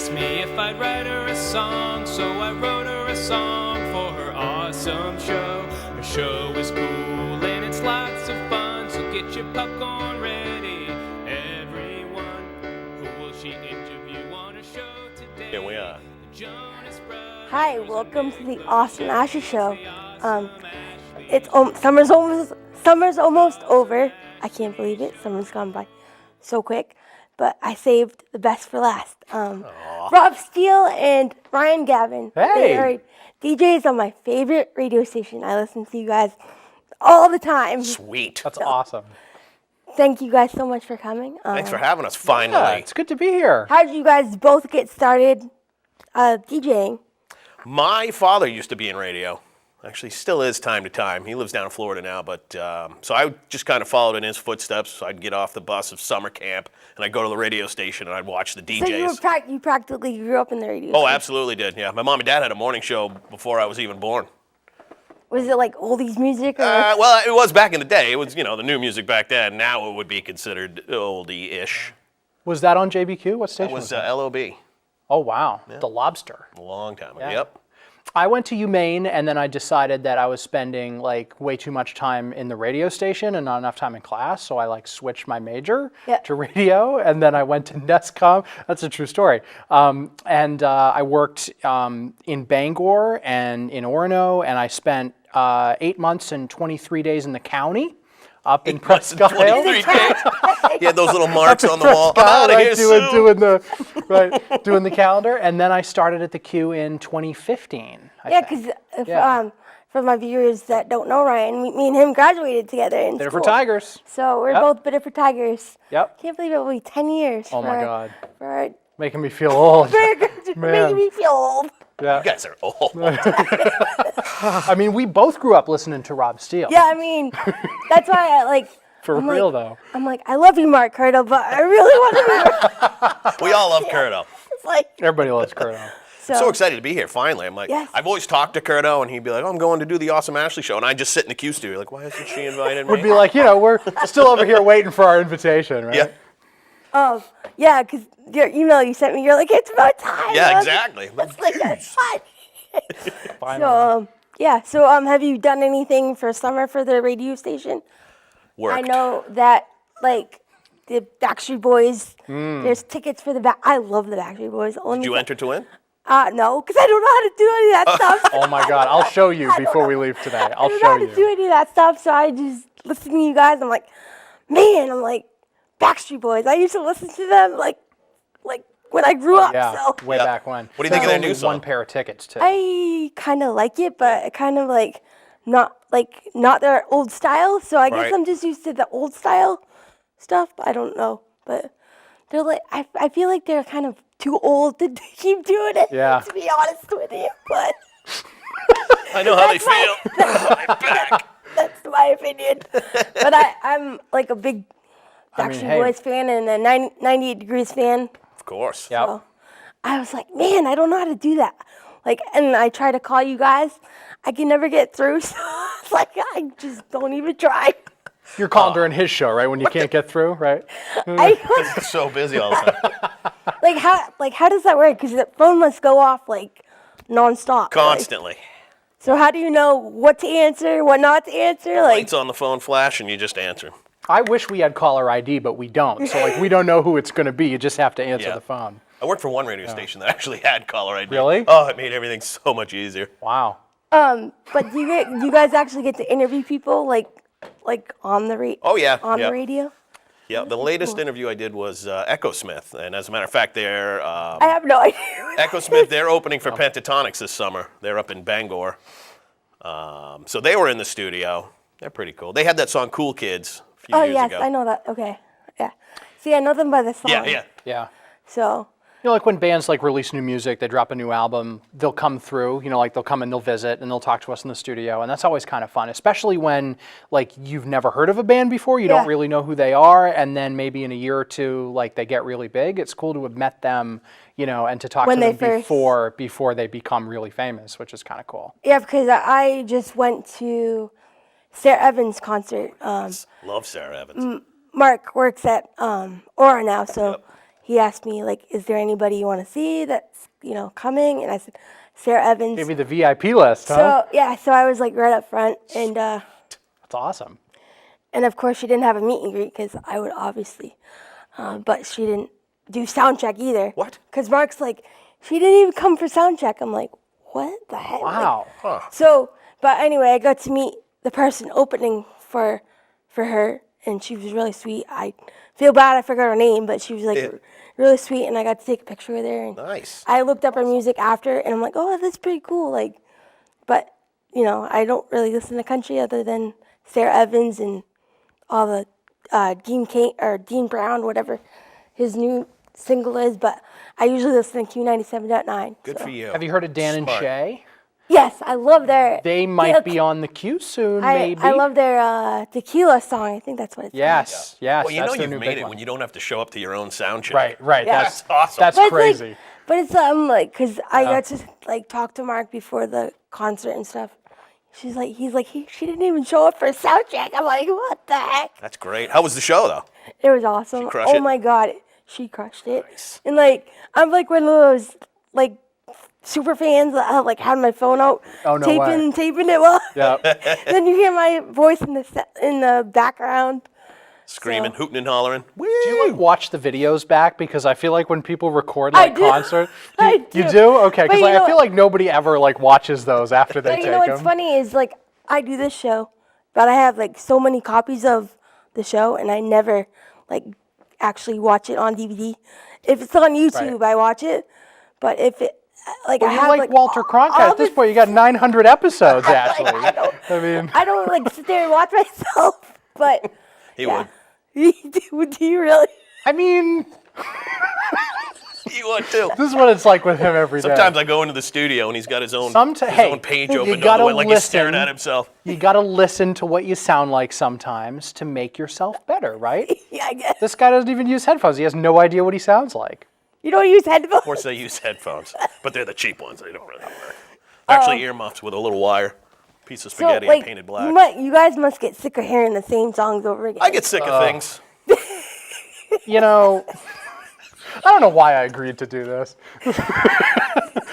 asked me if I'd write her a song, so I wrote her a song for her awesome show. Her show is cool and it's lots of fun, so get your popcorn ready. Everyone, who will she interview on her show today? Here we are. Hi, welcome to the Awesome Ashley Show. It's summer's almost over. I can't believe it. Summer's gone by so quick. But I saved the best for last. Rob Steele and Ryan Gavin. Hey. They are DJs on my favorite radio station. I listen to you guys all the time. Sweet. That's awesome. Thank you guys so much for coming. Thanks for having us, finally. Yeah, it's good to be here. How did you guys both get started DJing? My father used to be in radio. Actually, still is time to time. He lives down in Florida now, but so I just kind of followed in his footsteps. So I'd get off the bus of summer camp, and I'd go to the radio station, and I'd watch the DJs. So you practically grew up in the radio Oh, station. absolutely did, yeah. My mom and dad had a morning show before I was even born. Was it like oldies music? Or Well, it was back in the day. It was, the new music back then. Now it would be considered oldie-ish. Was that on JBQ? What station It was LOB. Oh, wow. Yeah. The Lobster. A long time ago, Yeah. Yep. I went to UMaine, and then I decided that I was spending way too much time in the radio station and not enough time in class, so I switched my major to radio, and then I went to NESCOM. That's a true story. And I worked in Bangor and in Orono, and I spent 8 months and 23 days in the county. Up in Prescott Hill. You had those little marks on the wall. I'm out of here soon. Doing the calendar, and then I started at the Q in 2015. Yeah, because for my viewers that don't know Ryan, me and him graduated together in Bitter school. for Tigers. So we're both Bitter for Tigers. Yep. Can't believe it will be 10 years. Oh my God. For Making me feel old. making me feel old. Yeah. You guys are old. I mean, we both grew up listening to Rob Steele. Yeah, I mean, that's why I'm real though. I'm like, I love you, Mark Curto, but I really want to be. We all love Curto. It's Everybody loves Curto. So excited to be here, finally. I'm like, Yes. I've always talked to Curto, and he'd be like, I'm going to do the Awesome Ashley show. And I'd just sit in the Q studio, like, why hasn't she invited me? Would be like, we're still over here waiting for our invitation, right? Yeah. Oh, yeah, because your email you sent me, you're like, it's about time. Yeah, exactly. That's that's fine. Finally. So, have you done anything for summer for the radio station? Worked. I know that, the Backstreet Boys, there's tickets for I love the Backstreet Boys. Did you enter to win? No, because I don't know how to do any of that stuff. Oh my God, I'll show you before we leave today. I I'll don't know show how to do you. any of that stuff, so I just listen to you guys. I'm like, Backstreet Boys. I used to listen to them, like when I grew up. Yeah, So. way back when. What do you think of their new Only song? one pair of tickets, too. I kind of like it, but kind of not their old style. So I guess Right. I'm just used to the old style stuff. I don't know, but they're I feel like they're kind of too old to keep doing it. Yeah. To be honest with you, but I know how they That's my- feel. I'm back. that's my opinion. But I'm a big Backstreet hey. Boys fan and a 98 Degrees fan. Of course. Yep. So I was like, man, I don't know how to do that. And I try to call you guys. I can never get through. So it's I just don't even try. You're calling during his show, right? When you can't get through, right? They're so busy all the time. How does that work? Because the phone must go off nonstop. Constantly. So how do you know what to answer, what not to answer? Lights on the phone flash, and you just answer. I wish we had caller ID, but we don't. So we don't know who it's going to be. You just have to answer Yeah. the phone. I worked for one radio station that actually had caller ID. Really? Oh, it made everything so much easier. Wow. But do you guys actually get to interview people on the radio? Oh, yeah. On yeah. the radio? Yeah, the latest interview I did was Echo Smith, and as a matter of fact, they're I have no idea. Echo Smith. They're opening for Pentatonics this summer. They're up in Bangor, so they were in the studio. They're pretty cool. They had that song "Cool Kids" a few years Yes, ago. I know that. Okay, yeah. See, I know them by the song. Yeah. Yeah. So. When bands release new music, they drop a new album, they'll come through, they'll come and they'll visit and they'll talk to us in the studio. And that's always kind of fun, especially when you've never heard of a band before, you don't really know who they are. And then maybe in a year or two, they get really big. It's cool to have met them, and to talk When to they them first- before they become really famous, which is kind of cool. Yeah, because I just went to Sarah Evans' concert. Love Sarah Evans. Mark works at Aura now, so he asked me, like, is there anybody you want to see that's, coming? And I said, Sarah Evans. Gave me the VIP list, huh? So I was, like, right up front. And That's awesome. and of course, she didn't have a meet and greet because I would obviously. But she didn't do sound check either. What? Because Mark's like, she didn't even come for sound check. I'm like, what the heck? Wow. So, but anyway, I got to meet the person opening for her, and she was really sweet. I feel bad I forgot her name, but she was like really sweet, and I got to take a picture with her. And Nice. I looked up her music after, and I'm like, oh, that's pretty cool. Like, but I don't really listen to country other than Sarah Evans and all the Dean Brown, whatever his new single is. But I usually listen to Q97.9. Good for you. Have you heard of Dan Smart. and Shay? Yes, I love their. They might be on the queue soon, maybe. I love their tequila song. I think that's what it's called. Yes. Well, That's their you've new made big it one. when you don't have to show up to your own sound check. Right. Yeah. That's awesome. That's But it's crazy. But it's like, cause I got to like talk to Mark before the concert and stuff. She didn't even show up for a sound check. I'm like, what the heck? That's great. How was the show, though? It was awesome. She crushed Oh it? my god, she crushed it. Nice. And like, I'm like one of those like super fans that I like had my phone out, Oh, no way. taping it well. Yeah. Then you hear my voice in the background. Screaming, hooting and hollering. Do you like watch the videos back? Because I feel like when people record I like do. concert, I you do. do? Okay, But because you I know feel like nobody ever like watches those after they But take you know what's them. funny is like I do this show, but I have like so many copies of the show, and I never like actually watch it on DVD. If it's on YouTube, I watch it. But if it like Well, I you're have like Walter Cronkite all at this the- point. You got 900 episodes, actually. I mean, I don't like sit there and watch myself, but He yeah. would. Do you really? He would, too. this is what it's like with him every day. Sometimes I go into the studio and he's got his own, Hey, own page you open all gotta the way, like he's staring listen. at himself. You got to listen to what you sound like sometimes to make yourself better, right? Yeah, I guess. This guy doesn't even use headphones. He has no idea what he sounds like. You don't use headphones. Of course, they use headphones, but they're the cheap ones. They don't really work. Actually, earmuffs with a little wire, piece of spaghetti and painted black. You guys must get sick of hearing the same songs over again. I get sick of things. You know, I don't know why I agreed to do this.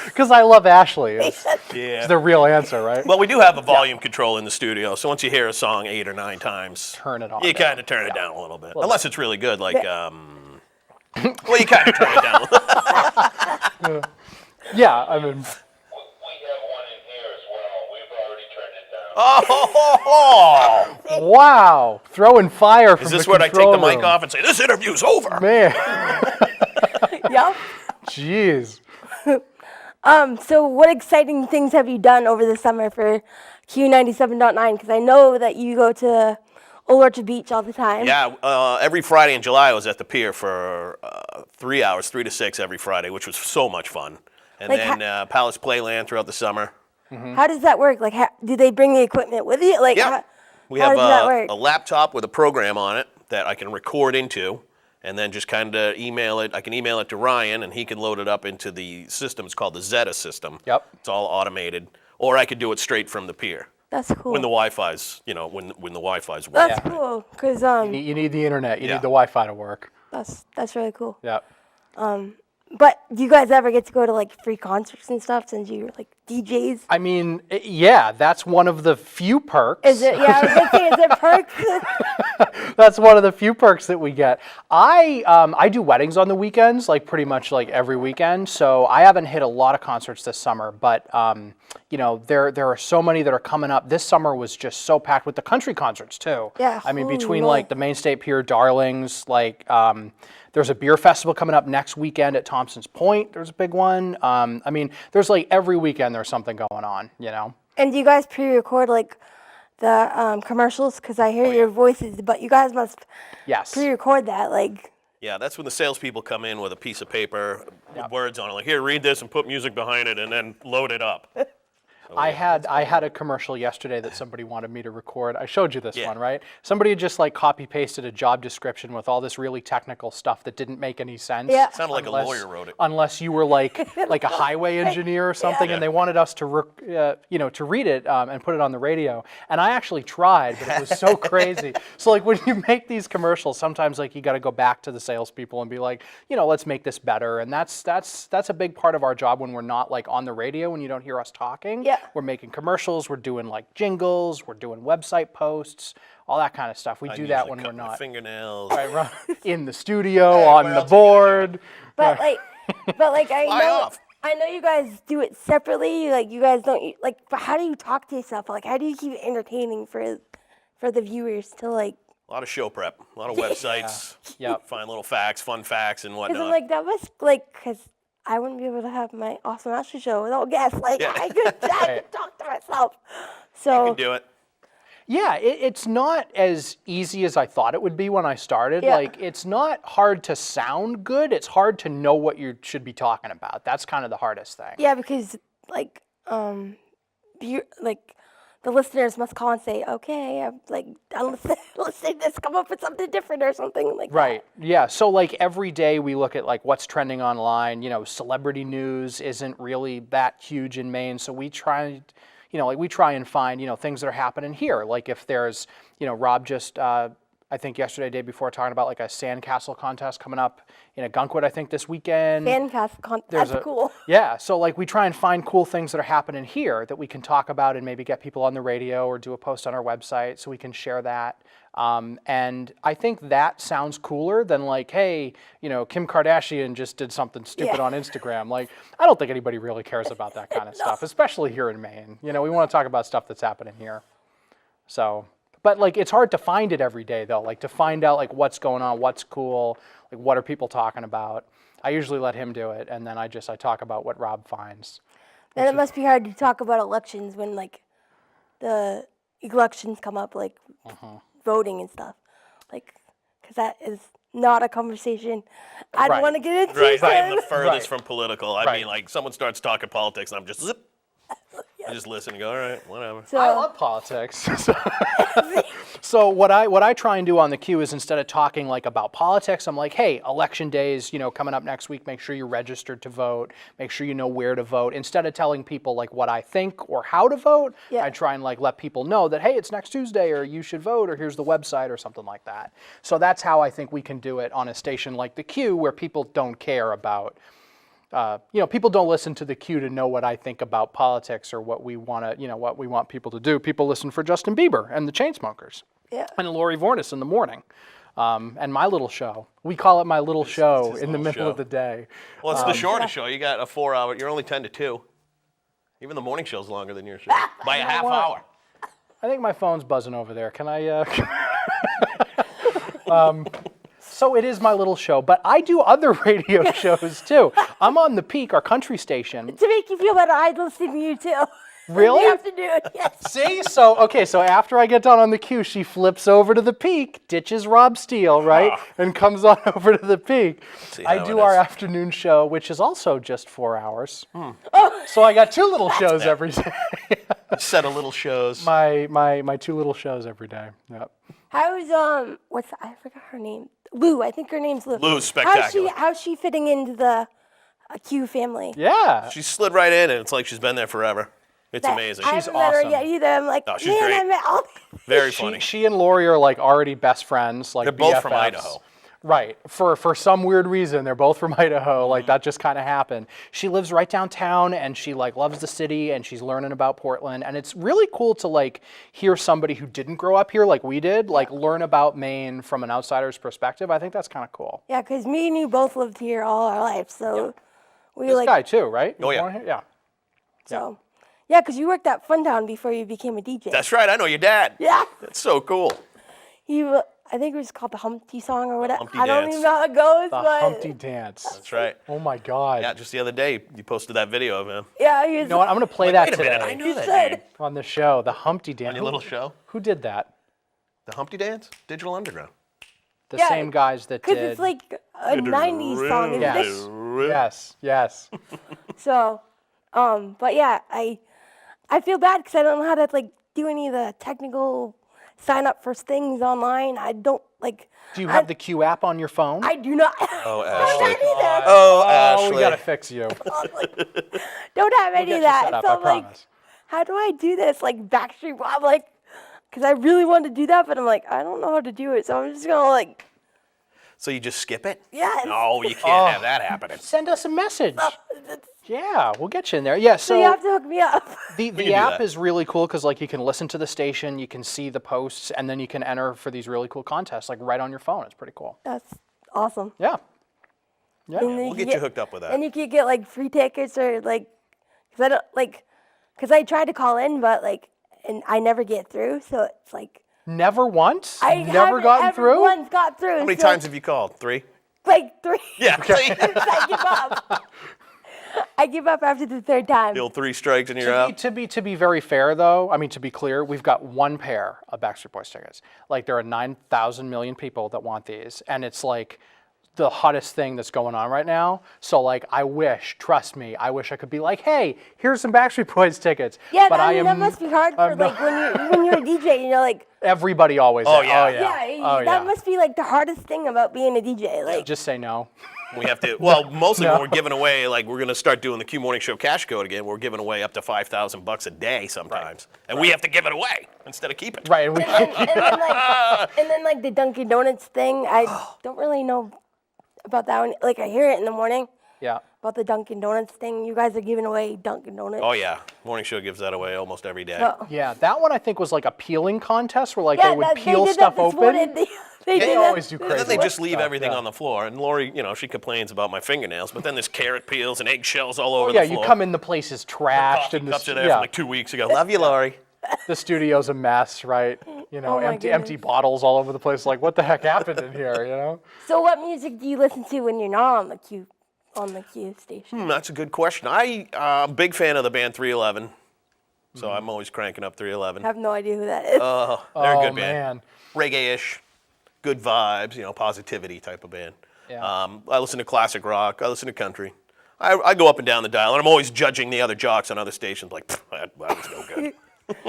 Because I love Ashley. It's Yeah. the real answer, right? Well, we do have a volume control in the studio, so once you hear a song 8 or 9 times, Turn it on you down. kind of turn it down a little bit. Unless it's really good, like, well, you kind of turn it down a little. Yeah, I mean, We have one in here as well. We've already turned it down. Oh, wow. Throwing fire from is the this where I take control the mic room. off and say, this interview's over? Man, Yep. jeez. So what exciting things have you done over the summer for Q97.9? Because I know that you go to Old Orchard Beach all the time. Yeah, every Friday in July I was at the pier for 3 hours, 3 to 6 every Friday, which was so much fun. And Like then Palace Playland throughout the summer. How does that work? Like, do they bring the equipment with you? Like, Yeah. We how have does that work? a laptop with a program on it that I can record into and then just kind of email it. I can email it to Ryan and he can load it up into the system. It's called the Zeta system. Yep. It's all automated. Or I could do it straight from the pier. That's cool. When the Wi-Fi's, when the Wi-Fi's working. That's cool. Because You need the internet. You Yeah. need the Wi-Fi to work. that's really cool. Yeah. But do you guys ever get to go to like free concerts and stuff since you're like DJs? I mean, yeah, that's one of the few perks. Is it? Yeah, I was gonna say, is it perks? That's one of the few perks that we get. I do weddings on the weekends, like pretty much like every weekend. So I haven't hit a lot of concerts this summer, but there are so many that are coming up. This summer was just so packed with the country concerts too. Yeah, I mean, holy between moly. like the Main State Pier Darlings, like there's a beer festival coming up next weekend at Thompson's Point. There's a big one. I mean, there's like every weekend there's something going on. And do you guys pre-record like the commercials? Because I hear your voices, but you guys must Yes. pre-record that. Like, Yeah, that's when the salespeople come in with a piece of paper with words on it. Like, here, read this and put music behind it and then load it up. I had a commercial yesterday that somebody wanted me to record. I showed you this one, right? Somebody had just like copy pasted a job description with all this really technical stuff that didn't make any sense. Yeah. Sounded like a lawyer wrote it. Unless you were like a highway engineer or something, and they wanted us to to read it and put it on the radio. And I actually tried, but it was so crazy. So like when you make these commercials, sometimes like you got to go back to the salespeople and be like, let's make this better. And that's a big part of our job when we're not like on the radio, when you don't hear us talking. Yeah. We're making commercials, we're doing like jingles, we're doing website posts, all that kind of stuff. We do that when we're not fingernails. right, in the studio, on the board. But like, Fly off. I know you guys do it separately. Like you guys don't like. But how do you talk to yourself? Like how do you keep it entertaining for the viewers to like? A lot of show prep, a lot of websites. Yeah. Find little facts, fun facts, and Because whatnot. I'm like that must because I wouldn't be able to have my awesome master show without guests. Like I could talk to myself. So you can do it. Yeah, it's not as easy as I thought it would be when I started. Yeah. Like, it's not hard to sound good. It's hard to know what you should be talking about. That's kind of the hardest thing. yeah, because like the listeners must call and say, okay, I'm listening to this, come up with something different or something like that. Right. Yeah. So like every day we look at like what's trending online. Celebrity news isn't really that huge in Maine, so we try. We try and find, things that are happening here. Like if there's, Rob just, I think yesterday, day before, talking about like a sandcastle contest coming up in Agunquit, I think this weekend. That's cool. Yeah, so like we try and find cool things that are happening here that we can talk about and maybe get people on the radio or do a post on our website so we can share that. And I think that sounds cooler than like, hey, Kim Kardashian just did something stupid on Instagram. Like, I don't think anybody really cares about that kind of stuff, especially here in Maine. We want to talk about stuff that's happening here. So, but like, it's hard to find it every day though, like to find out like what's going on, what's cool, like what are people talking about. I usually let him do it, and then I talk about what Rob finds. Then it must be hard to talk about elections when like the elections come up, like voting and stuff, like because that is not a conversation I don't want to get into. Right, I am the furthest Right. from political. I mean, like someone starts talking politics, and I'm just zip. I just listen and go, all right, whatever. So, I love politics. So what I try and do on the queue is instead of talking like about politics, I'm like, hey, election days, coming up next week, make sure you're registered to vote, make sure you know where to vote. Instead of telling people like what I think or how to vote, I try and like let people know that, hey, it's next Tuesday or you should vote or here's the website or something like that. So that's how I think we can do it on a station like the Q where people don't care about people don't listen to the Q to know what I think about politics or what we want to, what we want people to do. People listen for Justin Bieber and the Chainsmokers. Yeah. And Lori Vornis in the morning. And my little show. We call it my little show in the middle of the day. Well, it's the shortest show. You got a 4-hour. You're only 10 to 2. Even the morning show's longer than your show by a half hour. I think my phone's buzzing over there. Can I? So it is my little show, but I do other radio shows too. I'm on The Peak, our country station. to make you feel better, I'd listen to you too. Really? In the afternoon, yes. See? So after I get done on the Q, she flips over to The Peak, ditches Rob Steele, right? And comes on over to The Peak. I do our afternoon show, which is also just 4 hours. So I got two little shows every day. Set of little shows. My two little shows every day. Yep. How's I forgot her name. Lou, I think her name's Lou. Lou's spectacular. How's she fitting into the Q family? Yeah. She slid right in, and it's like she's been there forever. It's amazing. I haven't met her yet either. I'm like, No, she's man, great. I met all Very funny. She and Lori are like already best friends. Like They're both BFFs. from Idaho. Right. For some weird reason, they're both from Idaho. Like that just kind of happened. She lives right downtown and she like loves the city and she's learning about Portland. And it's really cool to like hear somebody who didn't grow up here like we did, like learn about Maine from an outsider's perspective. I think that's kind of cool. Yeah, because me and you both lived here all our life, so we This like. guy too, right? Oh, yeah. Born here? Yeah. So, yeah, because you worked at Funtown before you became a DJ. That's right. I know your dad. Yeah. That's so cool. I think it was called the Humpty song or whatever. Humpty I don't Dance. even know how it goes, The but Humpty Dance. That's right. Oh my God. Yeah, just the other day you posted that video of him. yeah, he was. You know what? I'm going to play that Wait a today minute, I know that said- name. on the show. The Humpty Dance. On your little show. Who did that? The Humpty Dance? Digital Underground. The Yeah, same guys that Because did. it's like a 90s song, isn't Yes. it? Yes. Yes. So, but yeah, I I feel bad because I don't know how to like do any of the technical sign up for things online. I don't like. Do you have the Q app on your phone? I do not. Oh, don't have Ashley. any of that. Oh, Oh, Ashley. we gotta fix you. Don't have any Get of you that. set up, So I I'm like, promise. how do I do this? Like Backstreet Bob, like, because I really want to do that, but I'm like, I don't know how to do it. So I'm just gonna like, So you just skip it? yes. No, you can't have that happening. Send us a message. Yeah, we'll get you in there. Yeah, So you have to hook me up. The can do app that. is really cool because like you can listen to the station, you can see the posts, and then you can enter for these really cool contests like right on your phone. It's pretty cool. That's awesome. Yeah. And then We'll can get you hooked up with that. And you could get like free tickets or like, because I don't like, because I tried to call in, but like, and I never get through. So it's like Never once? I Never haven't gotten ever through? once got through. How many so times have you called? 3? Like 3. Yeah. I give up. I give up after the 3rd time. The old 3 strikes and you're out. To be very fair though, I mean to be clear, we've got one pair of Backstreet Boys tickets. Like there are 9,000 million people that want these, and it's like the hottest thing that's going on right now. So like I wish, trust me, I wish I could be like, hey, here's some Backstreet Boys tickets. Yeah, but I mean, that must be hard for like when you're a DJ and you're like, everybody always. Oh, is. yeah. Oh yeah. yeah, that must be like the hardest thing about being a DJ. Like, Just say no. We have to. Well, mostly when we're giving away, like we're going to start doing the Q Morning Show cash code again. We're giving away up to $5,000 a day sometimes, and we have to give it away instead of keep it. Right. And we, and then like the Dunkin' Donuts thing, I don't really know about that one. Like I hear it in the morning yeah. about the Dunkin' Donuts thing. You guys are giving away Dunkin' Donuts. Oh yeah, Morning Show gives that away almost every day. Oh. Yeah, that one I think was like a peeling contest where like Yeah, they would that, peel they did stuff that this open. morning. They They did always that. do And crazy. then they just leave stuff, everything yeah. on the floor. And Lori, she complains about my fingernails, but then there's carrot peels and eggshells all over Yeah, the floor. you come in, the place is trashed, Coffee and cups the, are there yeah, from like 2 weeks ago. Love you, Lori. the studio's a mess, right? You know, Oh my empty goodness. bottles all over the place. Like, what the heck happened in here? You know? So what music do you listen to when you're not on the Q station? That's a good question. I'm a big fan of the band 311, so I'm always cranking up 311. I have no idea who that is. They're a Oh, good band. man. Reggae-ish, good vibes, positivity type of band. Yeah. I listen to classic rock. I listen to country. I go up and down the dial, and I'm always judging the other jocks on other stations. Like, that was no good.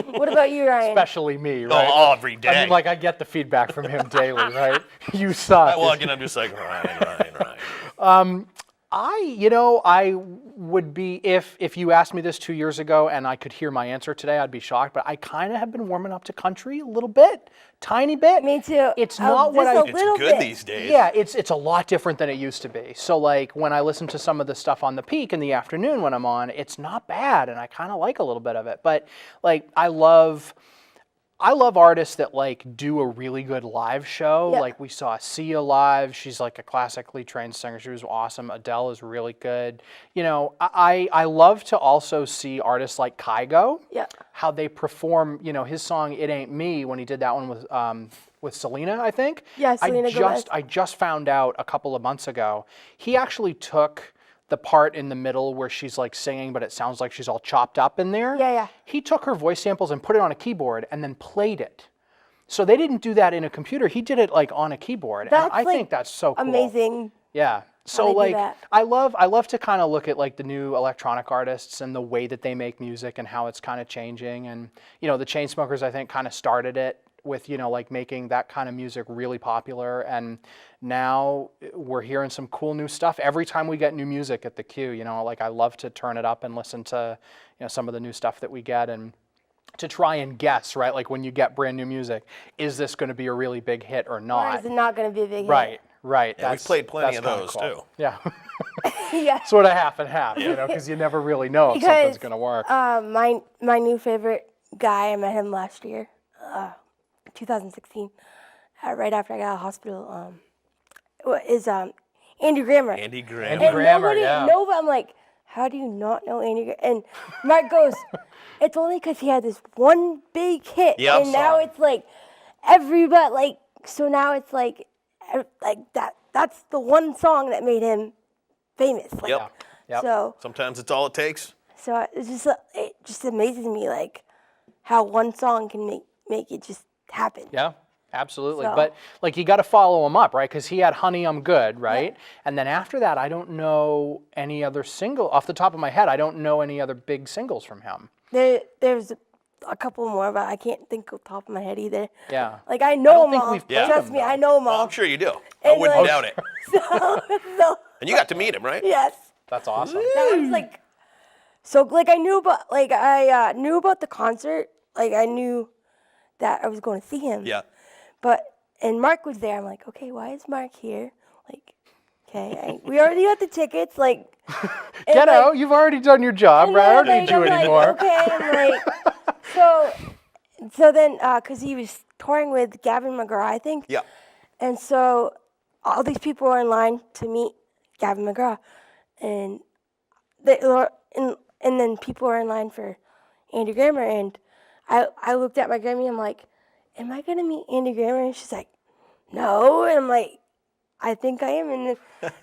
What about you, Ryan? Especially me, right? Oh, every day. I mean, like, I get the feedback from him daily, right? You suck. I walk in, I'm just like, Ryan. I would be, if you asked me this 2 years ago and I could hear my answer today, I'd be shocked. But I kind of have been warming up to country a little bit, tiny bit. Me too. It's not what just I. a It's little good bit. these days. Yeah, it's a lot different than it used to be. So like when I listen to some of the stuff on the Peak in the afternoon when I'm on, it's not bad, and I kind of like a little bit of it. But like I love artists that like do a really good live show. Yeah. Like we saw Sia live. She's like a classically trained singer. She was awesome. Adele is really good. I love to also see artists like Kygo. Yeah. How they perform. His song "It Ain't Me" when he did that one with Selena, I think. Yeah, Selena Gomez. I just found out a couple of months ago. He actually took the part in the middle where she's like singing, but it sounds like she's all chopped up in there. Yeah, yeah. He took her voice samples and put it on a keyboard and then played it. So they didn't do that in a computer. He did it like on a keyboard. That's and I like think that's so cool. Amazing. Yeah. So they do like that. I love to kind of look at like the new electronic artists and the way that they make music and how it's kind of changing. And the Chainsmokers I think kind of started it with like making that kind of music really popular, and now we're hearing some cool new stuff every time we get new music at the Q. Like I love to turn it up and listen to some of the new stuff that we get, and to try and guess, right, like when you get brand new music, is this going to be a really big hit or Or not? is it not going to be a big Right. Yeah, we've played plenty of that's those kinda cool. too. Yeah. hit? Yeah. Sort of half and half, because you never really know if something's going to work. My new favorite guy, I met him last year, 2016, right after I got out of hospital, is Andy Grammer. Andy Graham. Andy And Grammer, nobody, yeah. I'm like, how do you not know Andy Grammer? And Mark goes, it's only because he had this one big hit. Yep. And now it's like, everybody, like, so now it's like that's the one song that made him famous. Like, Yep. Yep. So Sometimes it's all it takes. it just amazes me, like, how one song can make it just happen. Yeah, absolutely. So- But like you got to follow him up, right? Because he had "Honey, I'm Good," right? And then after that, I don't know any other single off the top of my head. I don't know any other big singles from him. there's a couple more, but I can't think off the top of my head either. Yeah. Like I know them think all. we've played Trust them, me, though. I know them Well, all. I'm sure you do. I And, wouldn't like- doubt it. So And you got to meet him, right? yes. That's awesome. That was like, so like I knew about I knew about the concert. Like I knew that I was going to see him. Yeah. And Mark was there. I'm like, okay, why is Mark here? Like, okay, we already got the tickets. Like, and, Get like, out. You've already done your job, and right? I then, don't need you I'm anymore. Like, okay, I'm like, so then, cause he was touring with Gavin McGraw, I think. Yeah. And so all these people were in line to meet Gavin McGraw, and and then people were in line for Andy Grammer, and I looked at my Grammy, I'm like, am I gonna meet Andy Grammer? And she's like, no, and I'm like, I think I am. And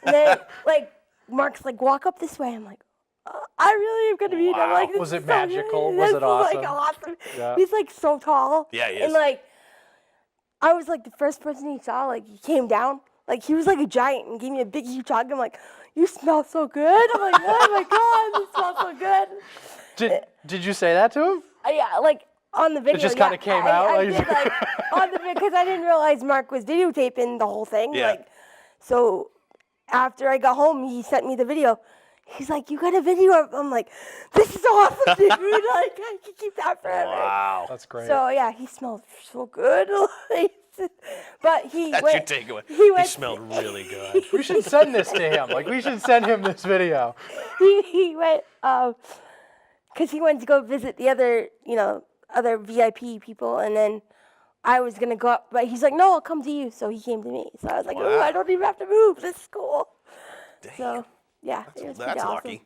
then like Mark's like, walk up this way. I'm like, I really am gonna meet him. Wow. Like, this Was is it so magical? good. Was This it is, awesome? Like awesome. Yeah. He's like so tall. Yeah, he is. And like, I was like the first person he saw. Like he came down. Like he was like a giant and gave me a big huge hug. I'm like, you smell so good. I'm like, oh my god, you smell so good. Did you say that to him? Yeah, like on the video. just kinda came out, I like- did, like on the video because I didn't realize Mark was videotaping the whole thing. Yeah. Like, so after I got home, he sent me the video. He's like, you got a video of? I'm like, this is awesome, dude. Like I can keep that forever. Wow. That's great. So yeah, he smelled so good. But he That's went, your takeaway. He He went. smelled really good. we should send this to him. Like, we should send him this video. He went because he went to go visit the other, other VIP people, and then I was gonna go up, but he's like, no, I'll come to you. So he came to me. So I was like, oh, Wow. I don't even have to move. This is cool. Damn. So yeah, it was pretty That's awesome. lucky.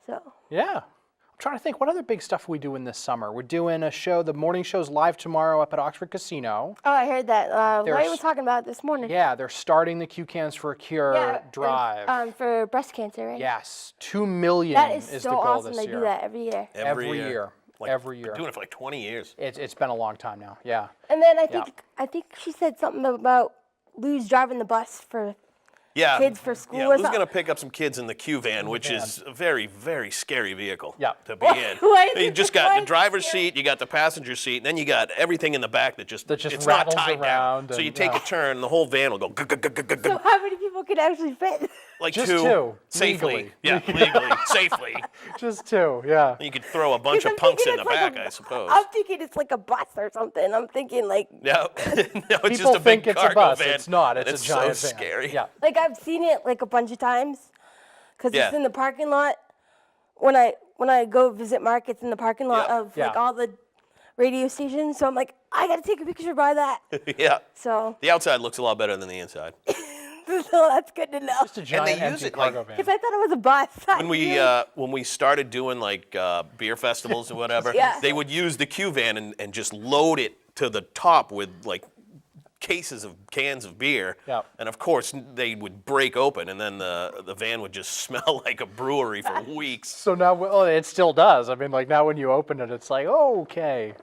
So Yeah. I'm trying to think, what other big stuff are we doing this summer? We're doing a show, the morning show's live tomorrow up at Oxford Casino. oh, I heard that. Lloyd There's- was talking about it this morning. Yeah, they're starting the Q Cans for a Cure drive. For breast cancer, right? Yes, 2 million That is the so goal awesome. this They year. do that every year. Every year. Like, Every year. Been doing it for like 20 years. It's been a long time now. Yeah. And then Yeah. I think she said something about Lou's driving the bus for Yeah. kids for school Yeah, or Lou's something. going to pick up some kids in the Q van, which is a very, very scary vehicle Yeah. to be in. Why is You it- just why got is the it driver's scary? seat, you got the passenger seat, and then you got everything in the back that just it's rattles not tied around down. So you and- take yeah. a turn, the whole van will go So how many people could actually fit? like Just two, two, safely. legally. Yeah, legally, safely. Just 2, yeah. You could throw a bunch of I'm punks thinking in the it's like back, I suppose. I'm thinking it's like a bus or something. I'm thinking like No, no, it's People just a think big it's a cargo bus. van. It's not. and It's a giant so van. scary. Yeah. I've seen it like a bunch of times because Yeah. it's in the parking lot. When I go visit Mark, it's in the parking lot Yeah. of Yeah. like all the radio stations. So I'm like, I gotta take a picture by that. Yeah. So, The outside looks a lot better than the inside. so that's good to know. Just a giant use empty it, like- cargo van. Because I thought it was a bus. When we started doing like beer festivals or whatever, Yeah. they would use the Q van and just load it to the top with like cans of beer. Yeah. And of course they would break open and then the van would just smell like a brewery for weeks. So now, well, it still does. I mean, like now when you open it, it's like, oh, okay.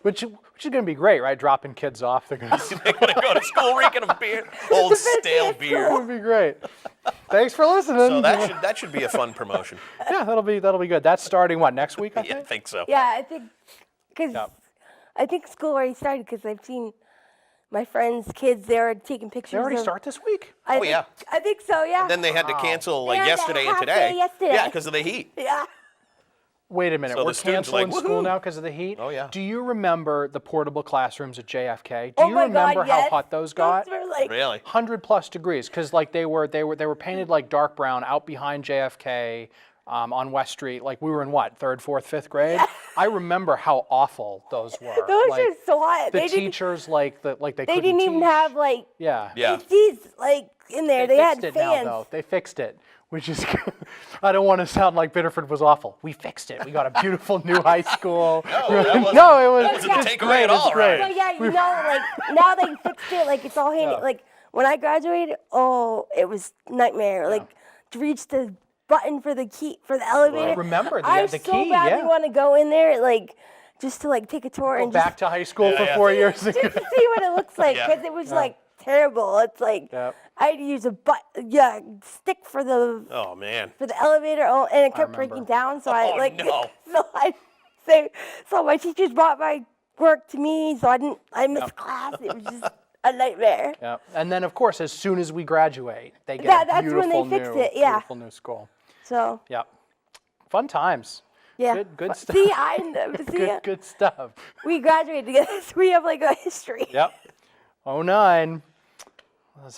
Which is going to be great, right? Dropping kids off. They're going to They're gonna go to school reeking of beer, old stale beer. be great. Thanks for listening. So that should be a fun promotion. Yeah, that'll be good. That's starting what, next week, I Yeah, I think? think so. Yeah, I think because Yeah. I think school already started because I've seen my friends' kids. They were taking pictures. They already of- start this week? I Oh, think, yeah. I think so. Yeah. Then they had to cancel like They had to yesterday and half today. day yesterday. Yeah, because of the heat. yeah. Wait a minute, So we're the students are canceling like, school "Woohoo." now because of the heat? Oh, yeah. Do you remember the portable classrooms at JFK? Do Oh you my remember God, how yes. hot those got? Those were like, Really? 100+ degrees, because like they were painted like dark brown out behind JFK on West Street. Like we were in what, 3rd, 4th, 5th grade? I remember how awful those were. those like, are so hot. the They didn't, teachers they they couldn't didn't even teach. have like Yeah. Yeah. ACs like in there. They had fixed it fans. now, though. They fixed it, which is good. I don't want to sound like Biddeford was awful. We fixed it. We got a beautiful new high school. No, it was that wasn't a it's takeaway great, at it's all, great. right? But yeah, like now they fixed it. Like it's all handy. Yeah. Like when I graduated, oh, it was nightmare. Like to reach the button for the key for the elevator. Remember, I the so key, badly yeah. want to go in there, like just to like take a tour Go and back to high school for yeah. 4 years. just to see what it looks like Yeah. because it was like terrible. It's like Yep. I had to use a stick for the Oh man. elevator, and it kept remember. breaking down. So Oh, I like no. So my teachers brought my work to me, so I missed class. It was just a nightmare. Yeah. And then, of course, as soon as we graduate, they get That's a when beautiful they fixed new, it, yeah. beautiful new school. So Yeah. Fun times. yeah. Good stuff. See, see, Good stuff. we graduated together, so we have like a history. Yep. 09.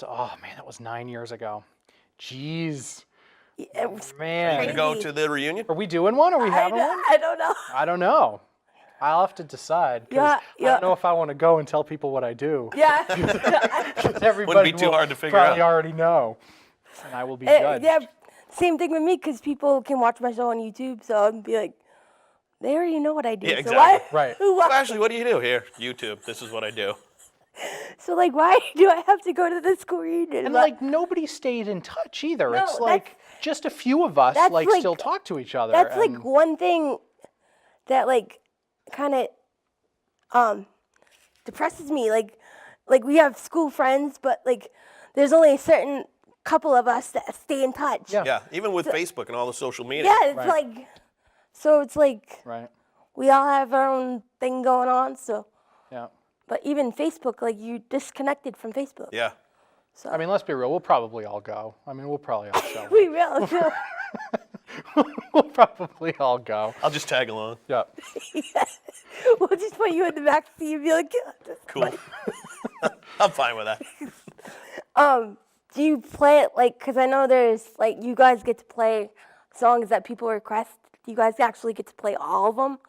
Oh, man, that was 9 years ago. Jeez. It was Man. You gonna go to the reunion? Are we doing one? Are we having one? I don't know. I don't know. I'll have to decide. 'Cause I Yeah. don't know if I want to go and tell people what I do. Yeah. 'Cause everybody too will hard to figure probably out. already know. And I will be judged. Yeah. Same thing with me, because people can watch my show on YouTube, so I'd be like, they already know what I do. Yeah, So why? exactly. Right. Well, Ashley, what do you do here? YouTube. This is what I do. So like, why do I have to go to the school reunion? And like nobody stayed in touch either. No, It's like just a few of us that's like like- still talk to each other. That's like and- one thing that like kind of depresses me. Like we have school friends, but like there's only a certain couple of us that stay in touch. Yeah. Yeah, even with Facebook and all the social media. Yeah, it's Right. like, so it's like right. we all have our own thing going on. So, Yeah. but even Facebook, like you disconnected from Facebook. Yeah. So I mean, let's be real. We'll probably all go. I mean, we'll probably all show. we really do. We'll probably all go. I'll just tag along. Yeah. We'll just put you in the back seat and be like, "Yeah, this-" Cool. I'm fine with that. do you play it like, because I know there's like, you guys get to play songs that people request. Do you guys actually get to play all of them?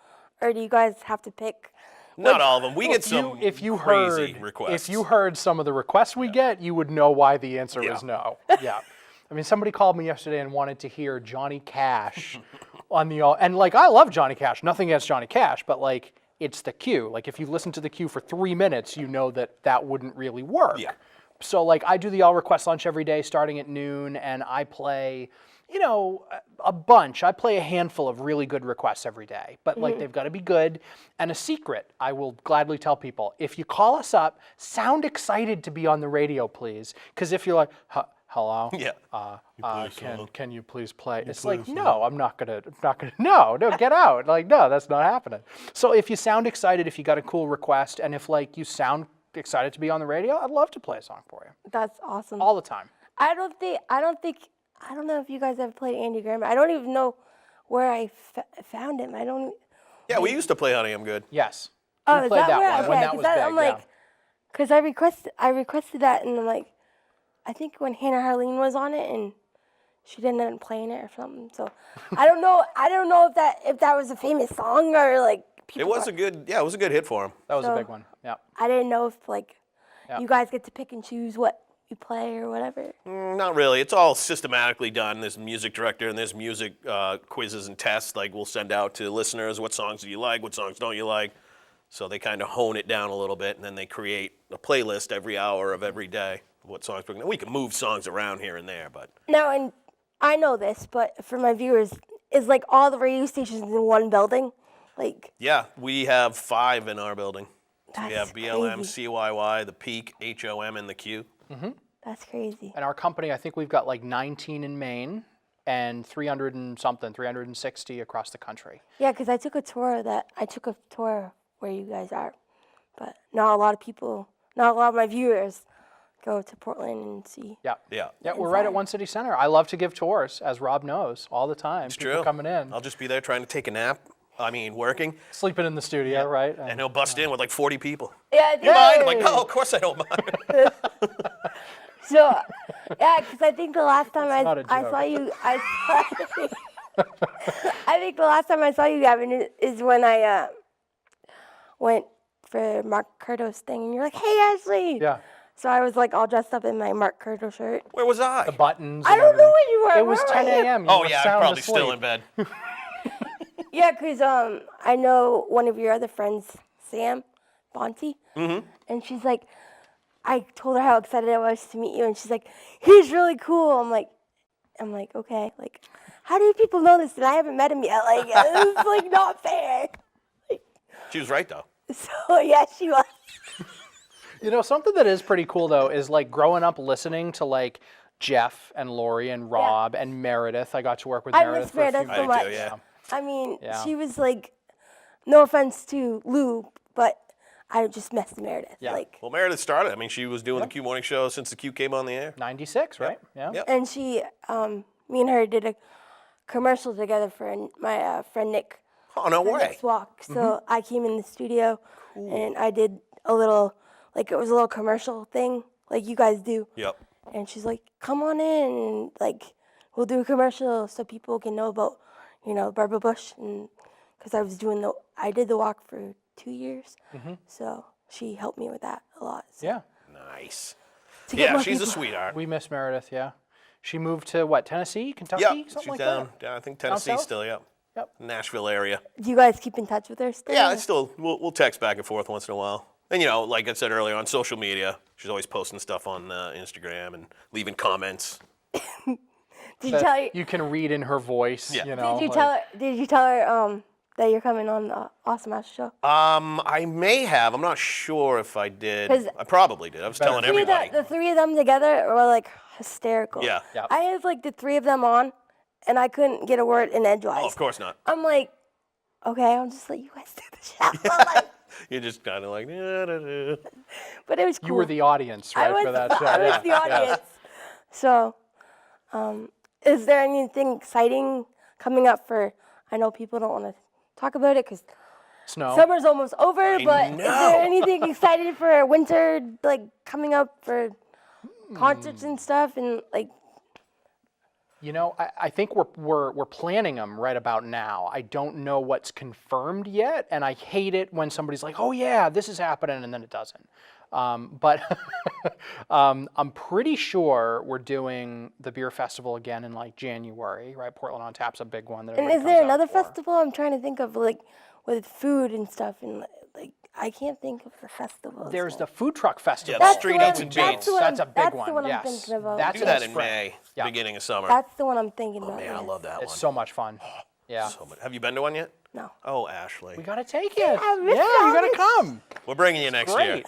Or do you guys have to pick? Not all of them. We get some If you crazy heard, requests. if you heard some of the requests we get, you would know why the answer is no. Yeah. I mean, somebody called me yesterday and wanted to hear Johnny Cash on the and like I love Johnny Cash. Nothing against Johnny Cash, but like it's the cue. Like if you listen to the cue for 3 minutes, you know that wouldn't really work. Yeah. So like I do the all request lunch every day starting at noon, and I play, you know, a bunch. I play a handful of really good requests every day, but like they've got to be good. And a secret, I will gladly tell people: if you call us up, sound excited to be on the radio, please. Because if you're like, hello, Yeah. can you please play? It's like, no, I'm not gonna. No, get out. Like, no, that's not happening. So if you sound excited, if you got a cool request, and if like you sound excited to be on the radio, I'd love to play a song for you That's awesome. all the time. I don't know if you guys ever played Andy Graham. I don't even know where I found him. I don't. Yeah, we used to play Honey, I'm Good. Yes. Oh, We is played that where? one when Okay, that 'cause was that- big. I'm like, because I requested that, and I'm like, I think when Hannah Harleen was on it, and she didn't end up playing it or something. So I don't know. I don't know if that was a famous song or like people. It was a good hit for him. That was a So- big one. Yeah. I didn't know if like Yeah. you guys get to pick and choose what you play or whatever. Not really. It's all systematically done. There's a music director and there's music quizzes and tests. Like we'll send out to listeners, what songs do you like, what songs don't you like. So they kind of hone it down a little bit, and then they create a playlist every hour of every day. What songs we're gonna. We can move songs around here and there, but Now, and I know this, but for my viewers, is like all the radio stations in one building, like yeah, we have 5 in our building. So we That's have BLM, crazy. CYY, the Peak, HOM, and the Q. that's crazy. And our company, I think we've got like 19 in Maine and 360 across the country. Yeah, because I took a tour where you guys are, but not a lot of my viewers go to Portland and see. Yeah. Yeah. Yeah, we're right at One City Center. I love to give tours, as Rob knows, all the time. It's People true. coming in, I'll just be there trying to take a nap. working, sleeping in the studio, right? and he'll bust in with like 40 people. Yeah, You mind? I'm like, no, of course I don't mind. So, yeah, because I think the last time not a I joke. saw you, I think the last time I saw you, Gavin, is when I went for Mark Curto's thing, and you're like, "Hey, Ashley." Yeah. So I was like all dressed up in my Mark Curto shirt. Where was I? The buttons. I and don't know everything. where you were. It was Where 10 were you? a.m. You Oh were yeah, I'm sound probably asleep. still in bed. Yeah, because I know one of your other friends, Sam Bonte, and she's like, I told her how excited I was to meet you, and she's like, he's really cool. I'm like, okay, like, how do people know this? And I haven't met him yet. Like, it's like not fair. She was right though. So yeah, she was. You know, something that is pretty cool though is like growing up listening to like Jeff and Lori and Rob and Meredith. I got to work with I Meredith miss for a few Meredith so I much. do, yeah. I mean, Yeah. she was like no offense to Lou, but I just messed Meredith. Yeah. Like, Well, Meredith started. I mean, she was doing the Q Morning Show since the Q came on the air. 96, right? Yeah. Yep. and she, me and her did a commercial together for my friend Nick. Oh, no for way. Nick's Walk. So I came in the studio and I did a little, like it was a little commercial thing, like you guys do. Yep. And she's like, "Come on in, and like we'll do a commercial so people can know about, Barbara Bush." And because I did the walk for 2 years, so she helped me with that a lot. So Yeah. Nice. to get Yeah, more she's a people- sweetheart. We miss Meredith, yeah. She moved to what, Tennessee, Kentucky, Yep. something She's like down, that? down, I think Tennessee south? still, yep. Yep. Nashville area. Do you guys keep in touch with her still? Yeah, it's still, we'll text back and forth once in a while. And, like I said earlier, on social media, she's always posting stuff on Instagram and leaving comments. Did you tell her? You can read in her voice, Yeah. you know. Did you like- tell her? Did you tell her that you're coming on the Awesome Master Show? I may have. I'm not sure if I did. 'Cause I probably did. I was telling everybody. The three of them together were like hysterical. Yeah. Yep. I had like the three of them on, and I couldn't get a word in edgewise. Oh, of course not. I'm like, okay, I'll just let you guys do the show. Like, You're just kind of like, da-da-da. but it was cool. You were the audience, I right, was, for that show. I was Yeah, the yeah. audience. So, is there anything exciting coming up for? I know people don't want to talk about it because Snow. summer's almost over. But is know. there anything exciting for winter, like coming up for concerts and stuff, and like? You know, I think we're planning them right about now. I don't know what's confirmed yet, and I hate it when somebody's like, "Oh yeah, this is happening," and then it doesn't. But I'm pretty sure we're doing the beer festival again in like January, right? Portland on Tap's a big one. That And everybody is there comes out another for. festival? I'm trying to think of like with food and stuff, and like I can't think of the festival. There's the food truck festival. Yeah, the street eats and that's beats. the one That's a I'm- big that's one. the one I'm yes. thinking about. That's Do that the in spring. May, Yeah. beginning of summer. That's the one I'm thinking about. Man, I yes. love that It's one. so much fun. Yeah. So much. Have you been to one yet? No. Oh, Ashley. We gotta take it. I Yeah, miss you gotta Alice. come. We're bringing you next year. Great.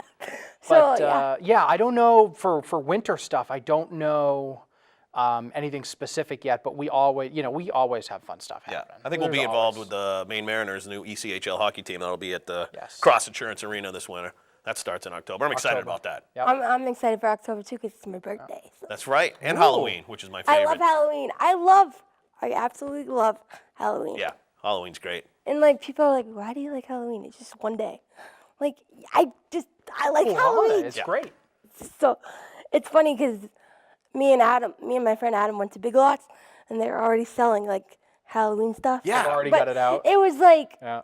So But yeah, I don't know for winter stuff. I don't know anything specific yet. But we always have fun stuff Yeah, happening. I think we'll be There's involved always- with the Maine Mariners' new ECHL hockey team. That'll be at the Yes. Cross Insurance Arena this winter. That starts in October. I'm excited October. about that. Yep. I'm excited for October too because it's my birthday. So. That's right. And Halloween, which is my I favorite. love Halloween. I absolutely love Halloween. Yeah, Halloween's great. And like people are like, why do you like Halloween? It's just one day. Like I like Cool Halloween. holiday. It's Yeah. great. So it's funny because me and my friend Adam went to Big Lots and they're already selling like Halloween stuff. Yeah. Already But got it out. It was like Yeah.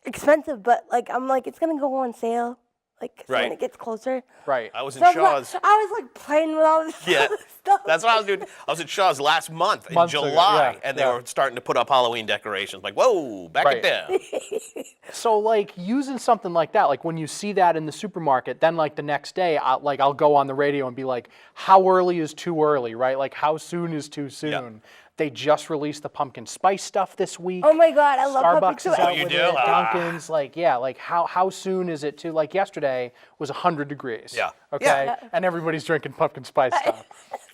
expensive, but like I'm like it's gonna go on sale. Like so when Right. it gets closer. Right. I was in So I Shaw's. was like playing with all this Yeah, stuff. that's what I was doing. I was at Shaw's last month in Months ago, July, yeah, and they yeah. were starting to put up Halloween decorations. Like, whoa, back Right. it down. So like using something like that, like when you see that in the supermarket, then like the next day, I'll go on the radio and be like, how early is too early, right? Like how soon is too soon? They just released the pumpkin spice stuff this week. Oh my god, I love pumpkin Starbucks is spice. out you with do? it. Ah. Dunkin's, like how soon is it too? Like yesterday was 100 degrees. Yeah. Okay. Yeah. And everybody's drinking pumpkin spice stuff.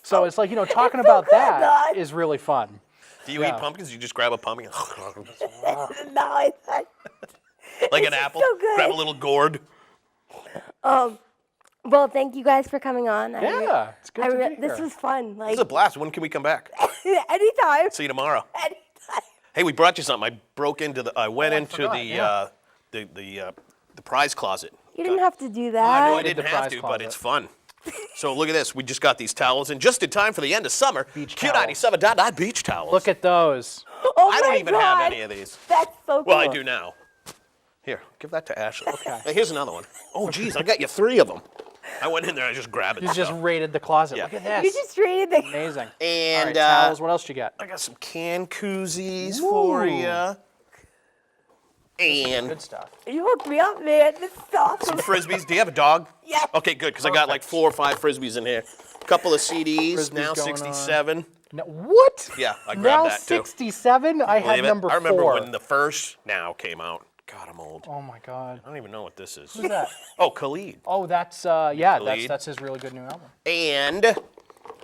So it's like talking so about good, that God. is really fun. Do you eat pumpkins? You just grab a pumpkin, No, like an It's apple. so good. Grab a little gourd. well, thank you guys for coming on. Yeah, it's good to be This here. was fun. Like It's a blast. When can we come back? anytime. See you tomorrow. Anytime. Hey, we brought you something. I broke into the. I went into forgot, the, yeah. the prize closet. You didn't have to do I that. know I did the didn't have prize to, but closet. it's fun. So look at this. We just got these towels, and just in time for the end of summer, Beach Q97.9 beach towels. Look at those. Oh I don't my even God. have any of these. That's so cool. Well, I do now. Here, give that to Ashley. Okay. Hey, here's another one. Oh, geez, I got you 3 of them. I went in there, I just grabbed it. You just raided the closet. Yeah. Look at this. You just rated the. Amazing. And All right, uh, towels. What else you got? I got some can koozies for Ooh. you. And Good stuff. You hooked me up, man. This is awesome. some Frisbees. Do you have a dog? Yeah. Okay, good, because I got like 4 or 5 Frisbees in here. A couple of CDs, Frisbees now going on. 67. No, what? Yeah, I grabbed Now that too. 67? I had Believe it? number I remember 4. when the first Now came out. God, I'm old. Oh my God. I don't even know what this is. Who's that? Oh, Khalid. Oh, that's yeah. Khalid. That's his really good new album. And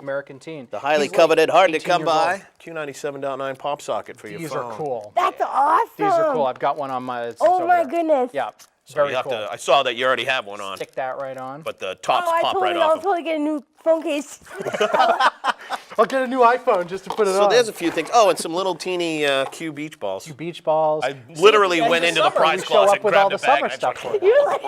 American Teen. The highly He's like coveted, hard to 18 come years old. by Q97.9 pop socket for your These phone. are cool. That's awesome. These are cool. I've got one on my. It's Oh over my there. goodness. Yeah. So Very you have cool. to. I saw that you already have one on, Stick that right on. but the tops Oh, pop I'll right off. totally get a new phone case. I'll get a new iPhone just to put it on. So there's a few things. Oh, and some little teeny Q beach balls. Beach balls. I literally See, went in into the summer, prize we show closet, up with all grabbed the a bag, summer and I stuff put for it you. You're like,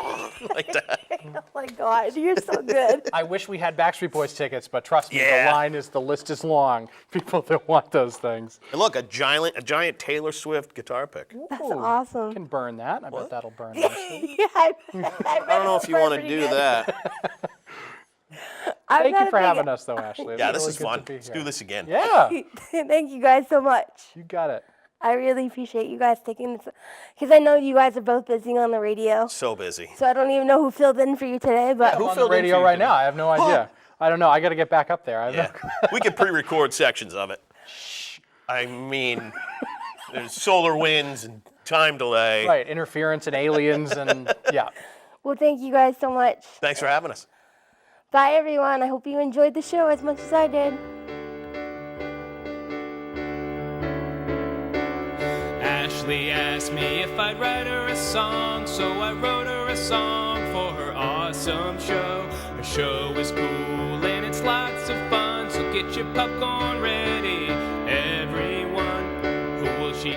like that. oh my God, you're so good. I wish we had Backstreet Boys tickets, but trust me, Yeah. the list is long. People that want those things. And look, a giant Taylor Swift guitar pick. That's Ooh, awesome. Can burn that. I bet that'll burn nicely. Yeah, I I don't know if you want to do that. Thank you for having us, though, Ashley. It's Yeah, this really is good fun. to be Let's here. do this again. Yeah, Thank you guys so much. you got it. I really appreciate you guys taking this, because I know you guys are both busy on the radio. So busy. So I don't even know who filled in for you today, but who I'm on filled the in for radio you right today? now. I have no idea. I don't know. I got to get back up there. I have Yeah. We could pre-record sections of it. I mean, there's solar winds and time delay. Right, interference and aliens and yeah. well, thank you guys so much. Thanks for having us. Bye, everyone. I hope you enjoyed the show as much as I did. Ashley asked me if I'd write her a song, so I wrote her a song for her awesome show. Her show is cool and it's lots of fun, so get your popcorn ready. Everyone, who will she